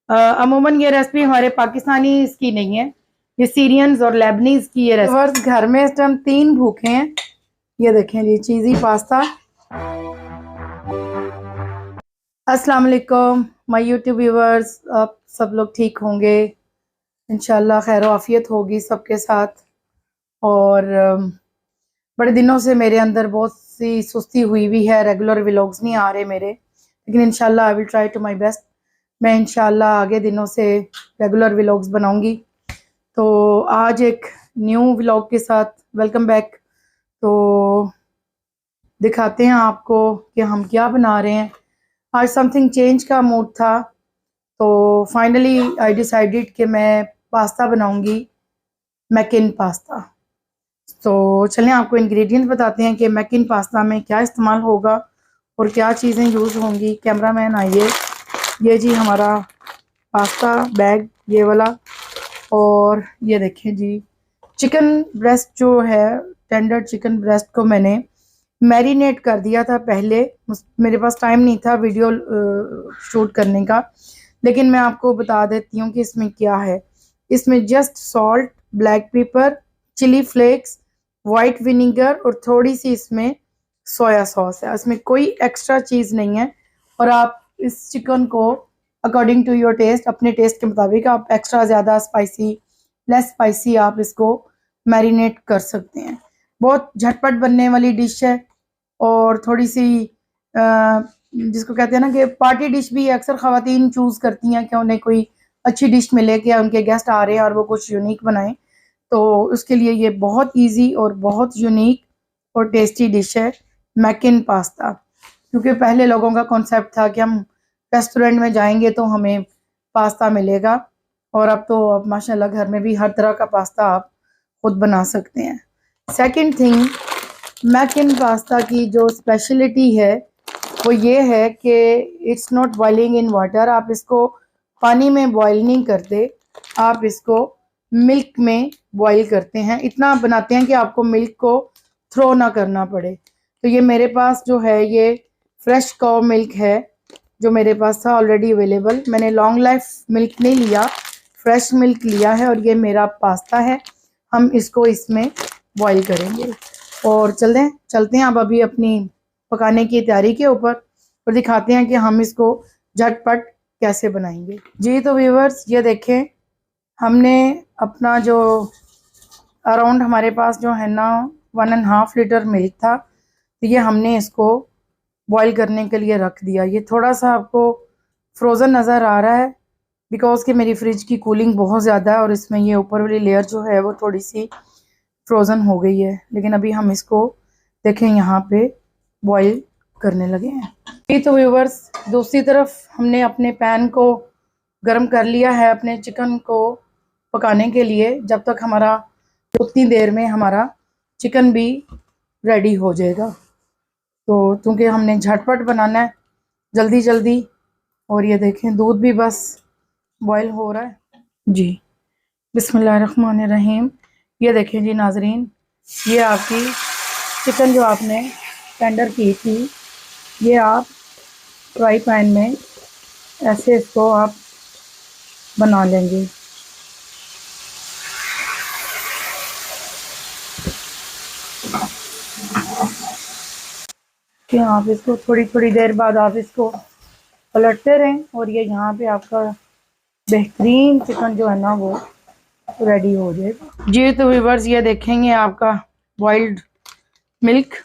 अमूमन ये रेसिपी हमारे पाकिस्तानी इसकी नहीं है, ये सीरियंस और लेबनीज की ये रेसिपी। घर में इस टाइम 3 भूखे हैं। ये देखें जी, चीज़ी पास्ता। अस्सलाम वालेकुम माय यूट्यूब व्यूवर्स, आप सब लोग ठीक होंगे इंशाल्लाह, खैर आफियत होगी सबके साथ। और बड़े दिनों से मेरे अंदर बहुत सी सुस्ती हुई हुई है, रेगुलर व्लॉग्स नहीं आ रहे मेरे, लेकिन इंशाल्लाह I will try to my best. मैं इंशाल्लाह आगे दिनों से रेगुलर व्लॉग्स बनाऊंगी। तो आज एक न्यू व्लॉग के साथ वेलकम बैक। तो दिखाते हैं आपको कि हम क्या बना रहे हैं। आज समथिंग चेंज का मूड था, तो फाइनली आई डिसाइडेड कि मैं पास्ता बनाऊंगी, मैकिन पास्ता। तो चलें आपको इंग्रेडिएंट्स बताते हैं कि मैकिन पास्ता में क्या इस्तेमाल होगा और क्या चीज़ें यूज़ होंगी। कैमरामैन आइए, ये जी हमारा पास्ता बैग ये वाला। और ये देखें जी, चिकन ब्रेस्ट जो है, टेंडर चिकन ब्रेस्ट को मैंने मैरिनेट कर दिया था पहले। मेरे पास टाइम नहीं था वीडियो शूट करने का, लेकिन मैं आपको बता देती हूँ कि इसमें क्या है। इसमें just salt, black pepper, chili flakes, white vinegar और थोड़ी सी इसमें सोया सॉस है। इसमें कोई एक्स्ट्रा चीज़ नहीं है। और आप इस चिकन को अकॉर्डिंग टू योर टेस्ट, अपने टेस्ट के मुताबिक आप एक्स्ट्रा ज़्यादा स्पाइसी, लेस स्पाइसी आप इसको मैरिनेट कर सकते हैं। बहुत झटपट बनने वाली डिश है और थोड़ी सी जिसको कहते हैं ना कि पार्टी डिश भी अक्सर ख़वातीन चूज़ करती हैं कि उन्हें कोई अच्छी डिश मिले कि उनके गेस्ट आ रहे हैं और वो कुछ यूनिक बनाएं। तो उसके लिए ये बहुत इजी और बहुत यूनिक और टेस्टी डिश है मैकिन पास्ता। क्योंकि पहले लोगों का कॉन्सेप्ट था कि हम रेस्टोरेंट में जाएंगे तो हमें पास्ता मिलेगा, और अब तो अब माशाल्लाह घर में भी हर तरह का पास्ता आप खुद बना सकते हैं। सेकंड थिंग, मैकिन पास्ता की जो स्पेशलिटी है वो ये है कि it's not boiling in water. आप इसको पानी में बॉईल नहीं करते, आप इसको मिल्क में बॉईल करते हैं। इतना बनाते हैं कि आपको मिल्क को थ्रो ना करना पड़े। तो ये मेरे पास जो है ये फ्रेश काउ मिल्क है, जो मेरे पास था ऑलरेडी अवेलेबल। मैंने लॉन्ग लाइफ मिल्क नहीं लिया, फ्रेश मिल्क लिया है। और ये मेरा पास्ता है, हम इसको इसमें बॉईल करेंगे। और चलते हैं अब अभी अपनी पकाने की तैयारी के ऊपर और दिखाते हैं कि हम इसको झटपट कैसे बनाएंगे। जी तो व्यूवर्स, ये देखें, हमने अपना जो अराउंड हमारे पास जो है ना 1.5 लीटर मिल्क था, तो ये हमने इसको बॉईल करने के लिए रख दिया। ये थोड़ा सा आपको फ्रोज़न नज़र आ रहा है बिकॉज कि मेरी फ्रिज की कूलिंग बहुत ज़्यादा है और इसमें ये ऊपर वाली लेयर जो है वो थोड़ी सी फ्रोज़न हो गई है। लेकिन अभी हम इसको देखें यहाँ पे बॉईल करने लगे हैं। ये तो व्यूवर्स, दूसरी तरफ हमने अपने पैन को गर्म कर लिया है अपने चिकन को पकाने के लिए। जब तक हमारा, उतनी देर में हमारा चिकन भी रेडी हो जाएगा। तो क्योंकि हमने झटपट बनाना है, जल्दी जल्दी। और ये देखें दूध भी बस बॉईल हो रहा है जी। बिस्मिल्लाहिर्रहमानिर्रहीम। ये देखें जी नाजरीन, ये आपकी चिकन जो आपने टेंडर की थी, ये आप फ्राई पैन में ऐसे इसको आप बना लेंगे। कि आप इसको थोड़ी थोड़ी देर बाद आप इसको पलटते रहें और ये यहाँ पे आपका बेहतरीन चिकन जो है ना वो रेडी हो जाएगा। जी तो व्यूवर्स, ये देखेंगे आपका बॉइल्ड मिल्क।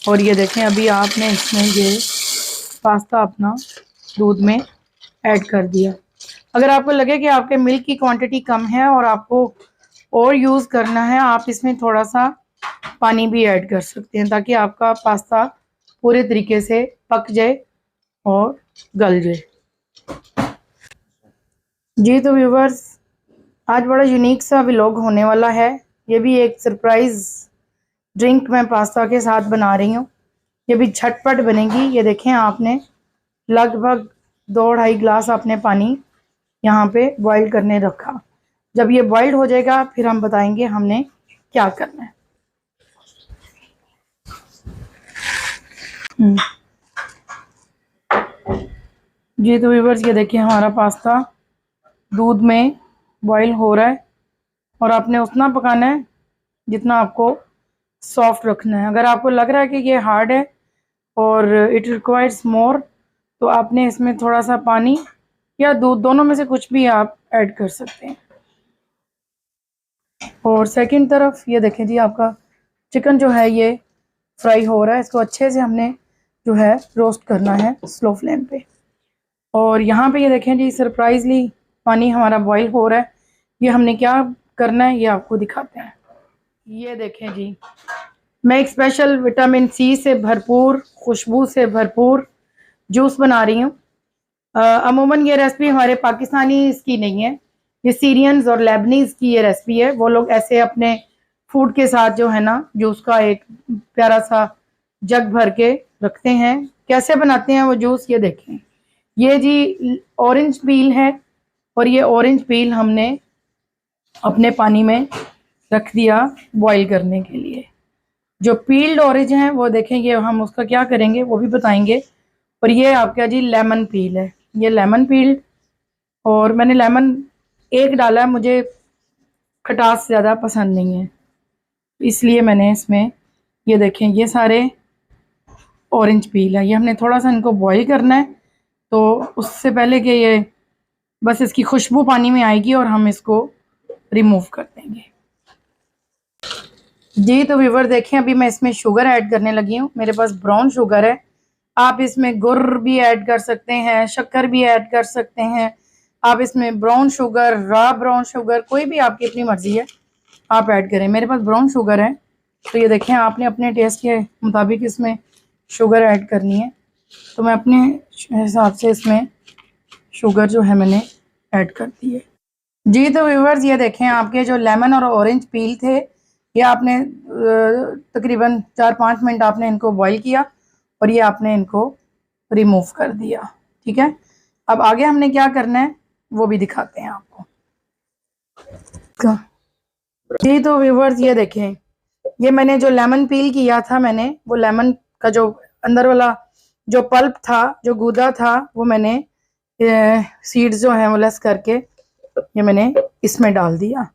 और ये देखें अभी आपने इसमें ये पास्ता अपना दूध में ऐड कर दिया। अगर आपको लगे कि आपके मिल्क की क्वांटिटी कम है और आपको और यूज़ करना है, आप इसमें थोड़ा सा पानी भी ऐड कर सकते हैं ताकि आपका पास्ता पूरे तरीके से पक जाए और गल जाए। जी तो व्यूवर्स, आज बड़ा यूनिक सा व्लॉग होने वाला है। ये भी एक सरप्राइज़ ड्रिंक मैं पास्ता के साथ बना रही हूँ। ये भी झटपट बनेगी। ये देखें, आपने लगभग 2-2.5 गिलास आपने पानी यहाँ पे बॉईल करने रखा। जब ये बॉइल्ड हो जाएगा फिर हम बताएंगे हमने क्या करना है। जी तो व्यूअर्स ये देखिए हमारा पास्ता दूध में बॉईल हो रहा है और आपने उतना पकाना है जितना आपको सॉफ्ट रखना है। अगर आपको लग रहा है कि ये हार्ड है और इट रिक्वायर्स मोर, तो आपने इसमें थोड़ा सा पानी या दूध, दोनों में से कुछ भी आप ऐड कर सकते हैं। और सेकंड तरफ ये देखें जी, आपका चिकन जो है ये फ्राई हो रहा है। इसको अच्छे से हमने जो है रोस्ट करना है स्लो फ्लेम पे। और यहाँ पे ये देखें जी, सरप्राइजली पानी हमारा बॉईल हो रहा है। ये हमने क्या करना है ये आपको दिखाते हैं। ये देखें जी, मैं एक स्पेशल विटामिन सी से भरपूर, खुशबू से भरपूर जूस बना रही हूँ। अमूमन ये रेसिपी हमारे पाकिस्तानी इसकी नहीं है, ये सीरियंस और लेबनीज की ये रेसिपी है। वो लोग ऐसे अपने फूड के साथ जो है ना जूस का एक प्यारा सा जग भर के रखते हैं। कैसे बनाते हैं वो जूस ये देखें। ये जी ऑरेंज पील है और ये ऑरेंज पील हमने अपने पानी में रख दिया बॉईल करने के लिए। जो पील्ड ऑरेंज हैं वो देखेंगे, हम उसका क्या करेंगे वो भी बताएंगे। और ये आपका जी लेमन पील है, ये लेमन पील, और मैंने लेमन एक डाला है, मुझे खटास ज़्यादा पसंद नहीं है इसलिए मैंने इसमें, ये देखें ये सारे ऑरेंज पील है। ये हमने थोड़ा सा इनको बॉईल करना है, तो उससे पहले कि ये बस इसकी खुशबू पानी में आएगी और हम इसको रिमूव कर देंगे। जी तो व्यूवर देखें, अभी मैं इसमें शुगर ऐड करने लगी हूँ। मेरे पास ब्राउन शुगर है, आप इसमें गुड़ भी ऐड कर सकते हैं, शक्कर भी ऐड कर सकते हैं। आप इसमें brown sugar, raw brown sugar, कोई भी आपकी अपनी मर्जी है आप ऐड करें। मेरे पास ब्राउन शुगर है, तो ये देखें आपने अपने टेस्ट के मुताबिक इसमें शुगर ऐड करनी है। तो मैं अपने हिसाब से इसमें शुगर जो है मैंने ऐड कर दी है। जी तो व्यूवर्स ये देखें, आपके जो लेमन और ऑरेंज पील थे ये आपने तकरीबन 4-5 मिनट आपने इनको बॉईल किया और ये आपने इनको रिमूव कर दिया। ठीक है, अब आगे हमने क्या करना है वो भी दिखाते हैं आपको। जी तो व्यूवर्स ये देखें, ये मैंने जो लेमन पील किया था, मैंने वो लेमन का जो अंदर वाला जो पल्प था, जो गूदा था, वो मैंने सीड्स जो हैं वो लेस करके ये मैंने इसमें डाल दिया।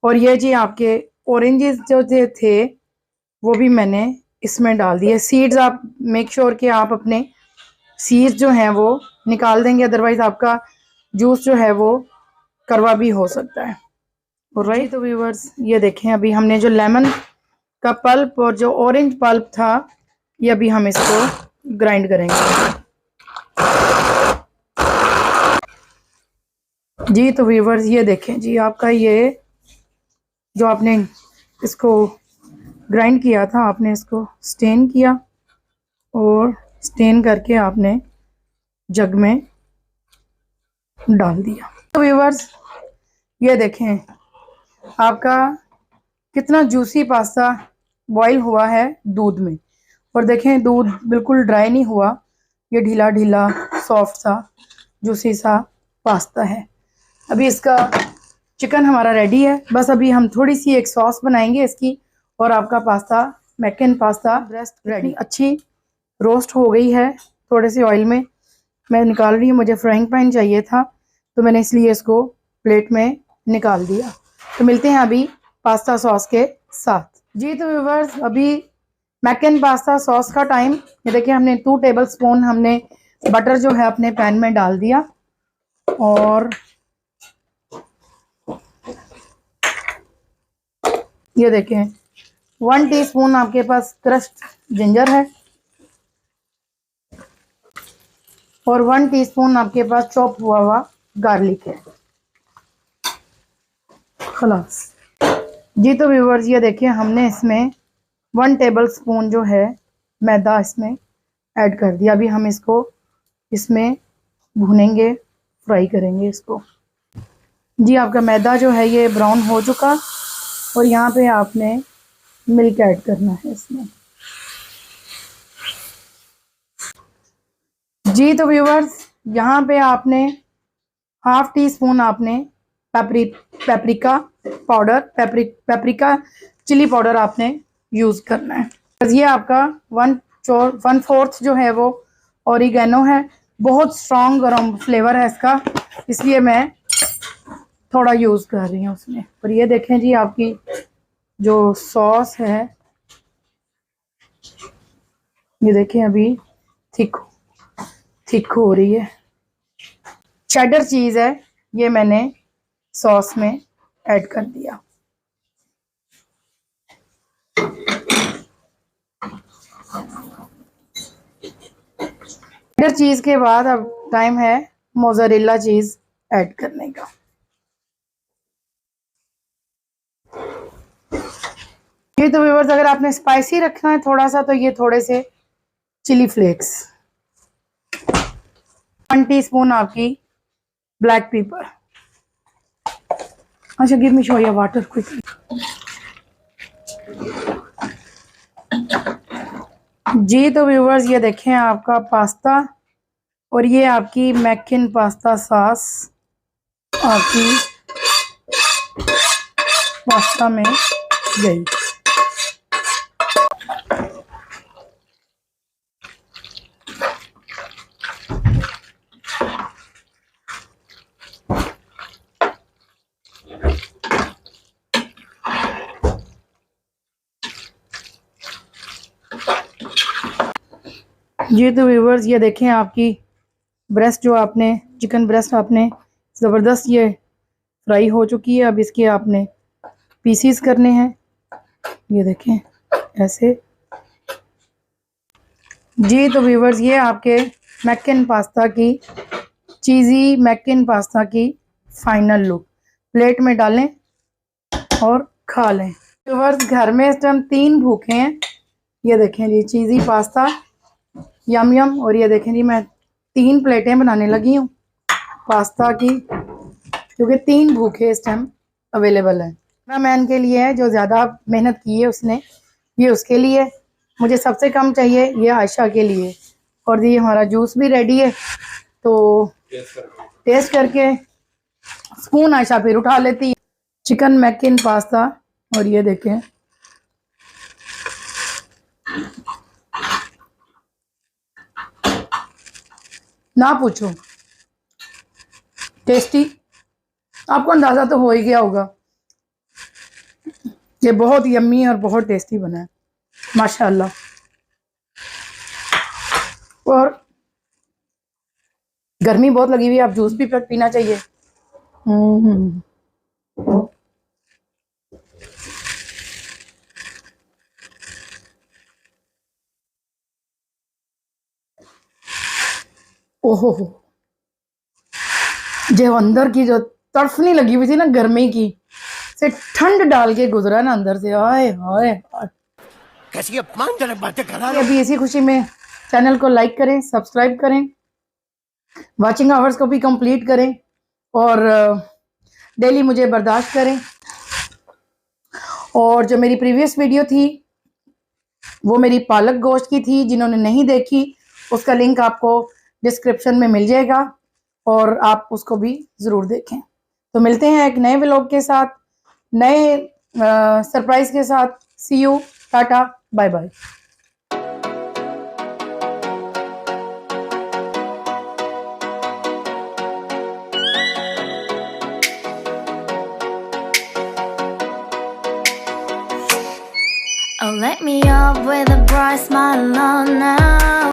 और ये जी आपके ऑरेंजेस जो थे वो भी मैंने इसमें डाल दिए। सीड्स आप मेक श्योर कि आप अपने सीड्स जो हैं वो निकाल देंगे, अदरवाइज आपका जूस जो है वो कड़वा भी हो सकता है। और राइट तो व्यूवर्स ये देखें, अभी हमने जो लेमन का पल्प और जो ऑरेंज पल्प था ये अभी हम इसको ग्राइंड करेंगे। जी तो व्यूवर्स ये देखें जी, आपका ये जो आपने इसको ग्राइंड किया था, आपने इसको स्टेन किया और स्टेन करके आपने जग में डाल दिया। तो व्यूवर्स ये देखें आपका कितना जूसी पास्ता बॉईल हुआ है दूध में। और देखें दूध बिल्कुल ड्राई नहीं हुआ, ये ढीला ढीला सॉफ्ट सा जूसी सा पास्ता है। अभी इसका चिकन हमारा रेडी है, बस अभी हम थोड़ी सी एक सॉस बनाएंगे इसकी और आपका pasta, McKeon pasta breast ready. अच्छी रोस्ट हो गई है थोड़े से ऑयल में, मैं निकाल रही हूँ। मुझे फ्राइंग पैन चाहिए था तो मैंने इसलिए इसको प्लेट में निकाल दिया। तो मिलते हैं अभी पास्ता सॉस के साथ। जी तो व्यूवर्स अभी मैकन पास्ता सॉस का टाइम। ये देखिए हमने 2 टेबल स्पून हमने बटर जो है अपने पैन में डाल दिया और ये देखें 1 टीस्पून आपके पास क्रश्ड जिंजर है और 1 टीस्पून आपके पास चॉप हुआ हुआ गार्लिक है। खलास। जी तो व्यूवर्स ये देखिए हमने इसमें 1 टेबल स्पून जो है मैदा इसमें ऐड कर दिया। अभी हम इसको इसमें भूनेंगे, फ्राई करेंगे इसको। जी आपका मैदा जो है ये ब्राउन हो चुका और यहाँ पे आपने मिल्क ऐड करना है इसमें। जी तो व्यूवर्स यहाँ पे आपने 1/2 टीस्पून आपने paprika powder, paprika chili powder आपने यूज़ करना है। ये आपका 1/4 जो है वो ऑरिगेनो है, बहुत स्ट्रॉन्ग गरम फ्लेवर है इसका, इसलिए मैं थोड़ा यूज़ कर रही हूँ उसमें। और ये देखें जी आपकी जो सॉस है, ये देखें अभी थिक थिक हो रही है। चेडर चीज़ है, ये मैंने सॉस में ऐड कर दिया। चेडर चीज़ के बाद अब टाइम है मोज़रेला चीज़ ऐड करने का। ये तो व्यूअर्स अगर आपने स्पाइसी रखना है थोड़ा सा, तो ये थोड़े से चिली फ्लेक्स, 1 टीस्पून आपकी ब्लैक पेपर। अच्छा, give me show your water quickly. जी तो व्यूअर्स ये देखें आपका पास्ता, और ये आपकी मैकिन पास्ता सॉस आपकी पास्ता में गई। ये तो व्यूअर्स ये देखें आपकी ब्रेस्ट, जो आपने चिकन ब्रेस्ट आपने ज़बरदस्त ये फ्राई हो चुकी है। अब इसके आपने पीसीस करने हैं, ये देखें ऐसे। जी तो व्यूअर्स ये आपके मैकिन पास्ता की, चीज़ी मैकिन पास्ता की फाइनल लुक। प्लेट में डालें और खा लें। व्यूअर्स घर में इस टाइम 3 भूखे हैं। ये देखें जी चीज़ी पास्ता, यम यम। और ये देखें जी मैं 3 प्लेटें बनाने लगी हूँ पास्ता की, क्योंकि 3 भूखे इस टाइम अवेलेबल है। मैन के लिए है जो ज़्यादा मेहनत की है उसने, ये उसके लिए। मुझे सबसे कम चाहिए, ये आयशा के लिए। और ये हमारा जूस भी रेडी है, तो टेस्ट करके स्पून आयशा फिर उठा लेती है। चिकन मैकिन पास्ता, और ये देखें ना पूछो, टेस्टी। आपको अंदाज़ा तो हो ही गया होगा, ये बहुत यम्मी और बहुत टेस्टी बना है माशाल्लाह। और गर्मी बहुत लगी हुई है, आप जूस भी पीना चाहिए। ओहो, जो अंदर की जो तड़फनी लगी हुई थी ना गर्मी की, से ठंड डाल के गुजरा ना अंदर से। हाय हाय कैसी अपमानजनक बातें कर रहा है। अभी इसी खुशी में चैनल को लाइक करें, सब्सक्राइब करें, वॉचिंग आवर्स को भी कंप्लीट करें, और डेली मुझे बर्दाश्त करें। और जो मेरी प्रीवियस वीडियो थी वो मेरी पालक गोश्त की थी, जिन्होंने नहीं देखी उसका लिंक आपको डिस्क्रिप्शन में मिल जाएगा, और आप उसको भी ज़रूर देखें। तो मिलते हैं एक नए व्लॉग के साथ, नए सरप्राइज के साथ। See you, tata, bye bye. Oh, let me up with a bright smile on.